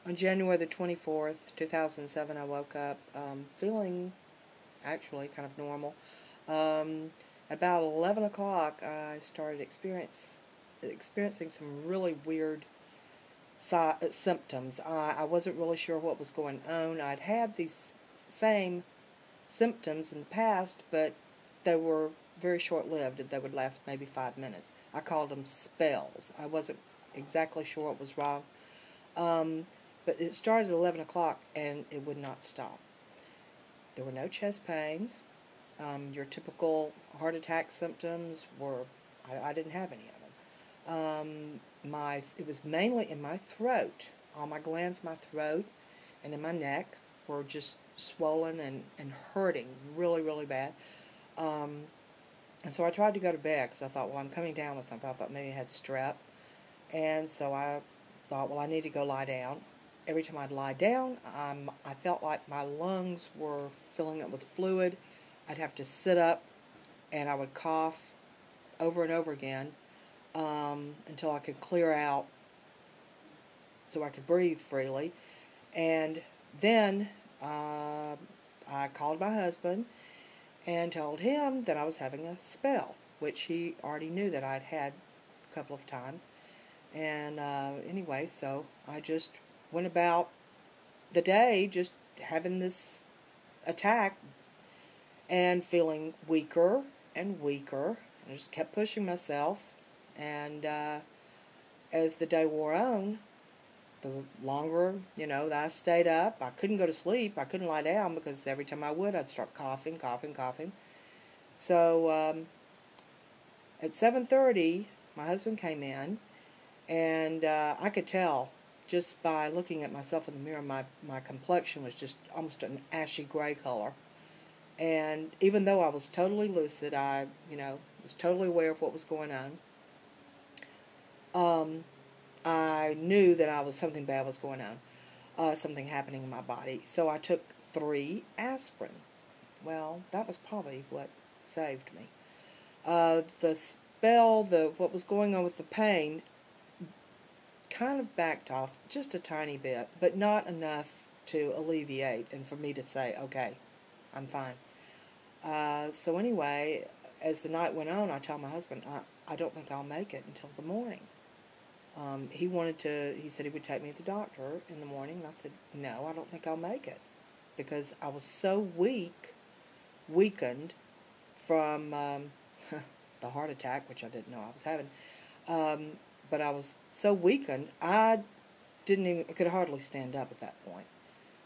On January the 24th, 2007, I woke up feeling actually kind of normal. Um, about 11 o'clock, I started experiencing some really weird symptoms. I wasn't really sure what was going on. I'd had these same symptoms in the past, but they were very short-lived. They would last maybe 5 minutes. I called them spells. I wasn't exactly sure what was wrong. Um, but it started at 11 o'clock, and it would not stop. There were no chest pains. Your typical heart attack symptoms were, I didn't have any of them. It was mainly in my throat. All my glands in my throat and in my neck were just swollen and hurting really, really bad. Um, and so I tried to go to bed because I thought, well, I'm coming down with something. I thought maybe I had strep. And so I thought, well, I need to go lie down. Every time I'd lie down, I felt like my lungs were filling up with fluid. I'd have to sit up, and I would cough over and over again until I could clear out so I could breathe freely. And then I called my husband and told him that I was having a spell, which he already knew that I'd had a couple of times. And anyway, so I just went about the day just having this attack and feeling weaker and weaker. I just kept pushing myself. And as the day wore on, the longer, that I stayed up, I couldn't go to sleep. I couldn't lie down because every time I would, I'd start coughing, coughing, coughing. So at 7:30, my husband came in, and I could tell just by looking at myself in the mirror, my complexion was just almost an ashy gray color. And even though I was totally lucid, I, was totally aware of what was going on. I knew that something bad was going on, something happening in my body. So I took 3 aspirin. Well, that was probably what saved me. The spell, what was going on with the pain, kind of backed off just a tiny bit, but not enough to alleviate and for me to say, okay, I'm fine. So anyway, as the night went on, I told my husband, I don't think I'll make it until the morning. He said he would take me to the doctor in the morning, and I said, no, I don't think I'll make it, because I was so weakened from the heart attack, which I didn't know I was having, but I was so weakened, I could hardly stand up at that point.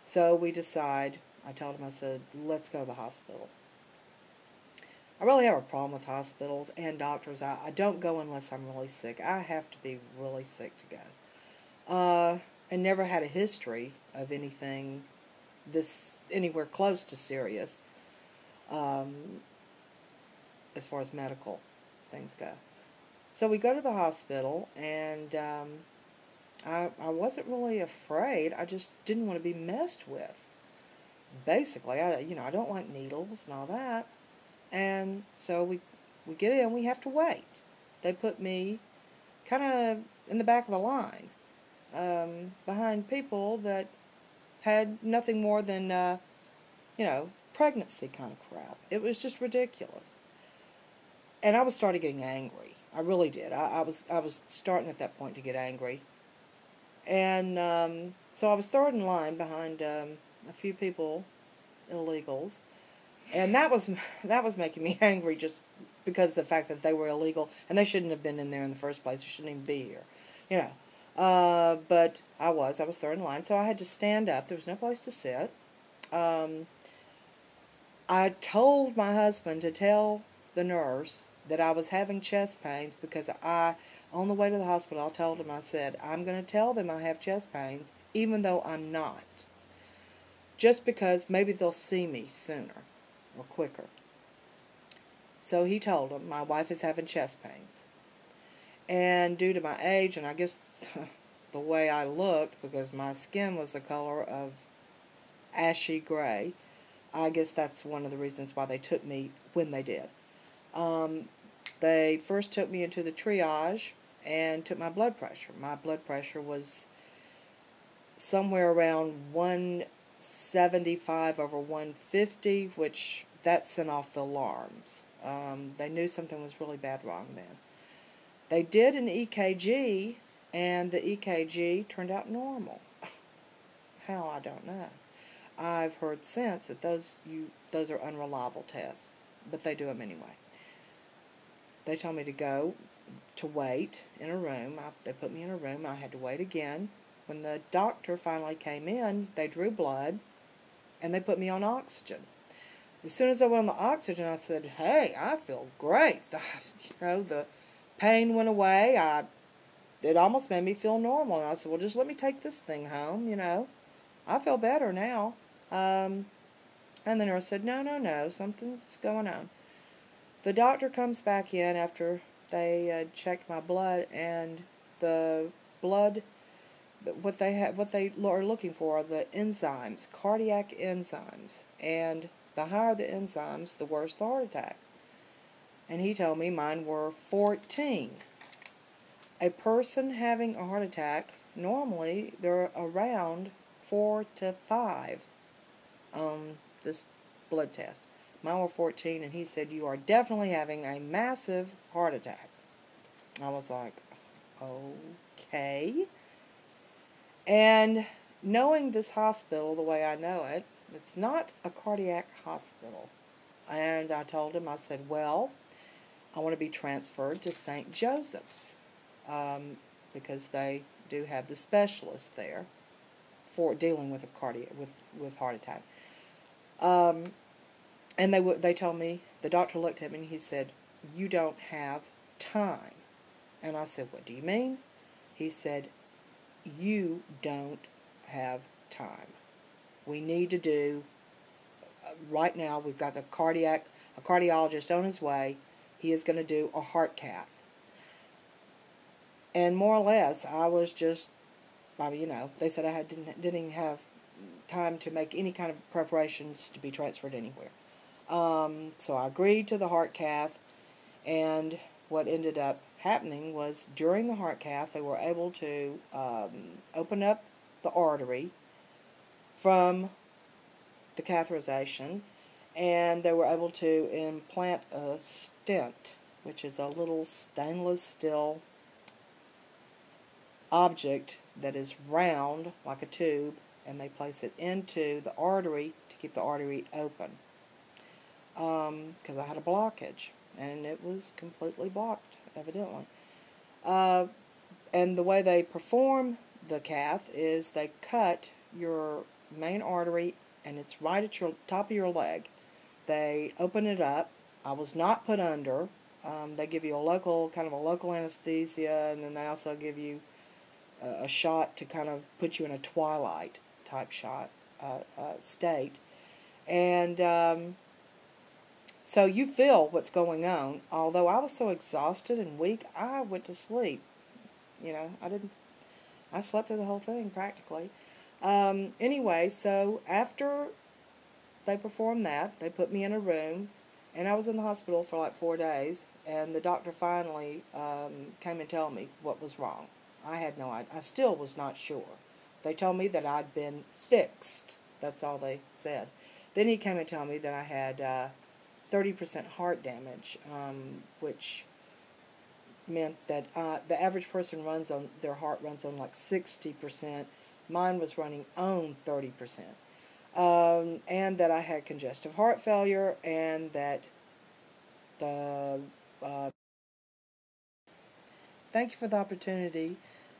So I told him, I said, let's go to the hospital. I really have a problem with hospitals and doctors. I don't go unless I'm really sick. I have to be really sick to go. And never had a history of anything anywhere close to serious um, as far as medical things go. So we go to the hospital, and I wasn't really afraid. I just didn't want to be messed with. Basically, I don't like needles and all that. And so we get in, we have to wait. They put me kind of in the back of the line, behind people that had nothing more than, pregnancy kind of crap. It was just ridiculous. And I was starting getting angry. I really did. I was starting at that point to get angry. And so I was third in line behind a few people, illegals. And that was making me angry, just because of the fact that they were illegal and they shouldn't have been in there in the first place. They shouldn't even be here, But I was third in line, so I had to stand up. There was no place to sit. I told my husband to tell the nurse that I was having chest pains, because on the way to the hospital, I told him, I said, I'm going to tell them I have chest pains, even though I'm not, just because maybe they'll see me sooner or quicker. So he told him, my wife is having chest pains. And due to my age, and I guess the way I looked, because my skin was the color of ashy gray, I guess that's one of the reasons why they took me when they did. They first took me into the triage and took my blood pressure. My blood pressure was somewhere around 175 over 150, which that sent off the alarms. They knew something was really bad wrong then. They did an EKG, and the EKG turned out normal. How, I don't know. I've heard since that those are unreliable tests, but they do them anyway. They told me to wait in a room. They put me in a room. I had to wait again. When the doctor finally came in, they drew blood, and they put me on oxygen. As soon as I went on the oxygen, I said, "Hey, I feel great." The pain went away. It almost made me feel normal. And I said, "Well, just let me take this thing home, I feel better now." And the nurse said, No, something's going on. The doctor comes back in after they checked my blood, and the blood, what they are looking for are the enzymes, cardiac enzymes, and the higher the enzymes, the worse the heart attack. And he told me mine were 14. A person having a heart attack, normally they're around 4 to 5 on this blood test. Mine were 14, and he said, "You are definitely having a massive heart attack." I was like, okay. And knowing this hospital the way I know it, it's not a cardiac hospital. And I told him, I said, "Well, I want to be transferred to St. Joseph's because they do have the specialists there for dealing with with heart attack." And they told me, the doctor looked at me and he said, "You don't have time." And I said, "What do you mean?" He said, "You don't have time. We need to do, right now we've got a cardiologist on his way. He is going to do a heart cath." And more or less, I was just, they said I didn't even have time to make any kind of preparations to be transferred anywhere. So I agreed to the heart cath, and what ended up happening was during the heart cath, they were able to open up the artery from the catheterization, and they were able to implant a stent, which is a little stainless steel object that is round like a tube, and they place it into the artery to keep the artery open. Because I had a blockage, and it was completely blocked, evidently. And the way they perform the cath is they cut your main artery, and it's right at your top of your leg. They open it up. I was not put under. They give you a local anesthesia, and then they also give you a shot to kind of put you in a twilight type state. And so you feel what's going on. Although I was so exhausted and weak, I went to sleep. I slept through the whole thing practically. Anyway, so after they performed that, they put me in a room, and I was in the hospital for like 4 days, and the doctor finally came and told me what was wrong. I had no idea. I still was not sure. They told me that I'd been fixed. That's all they said. Then he came and told me that I had 30% heart damage, which meant that the average person their heart runs on like 60%. Mine was running on 30%. And that I had congestive heart failure, and that thank you for the opportunity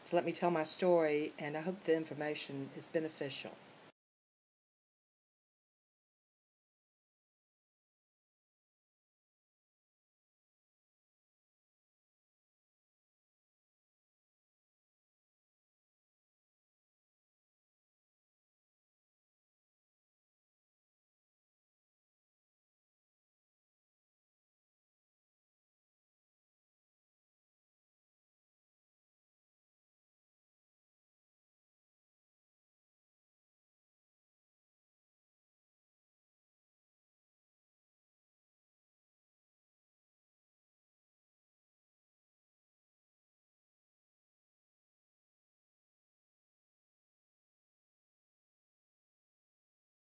to let me tell my story, and I hope the information is beneficial.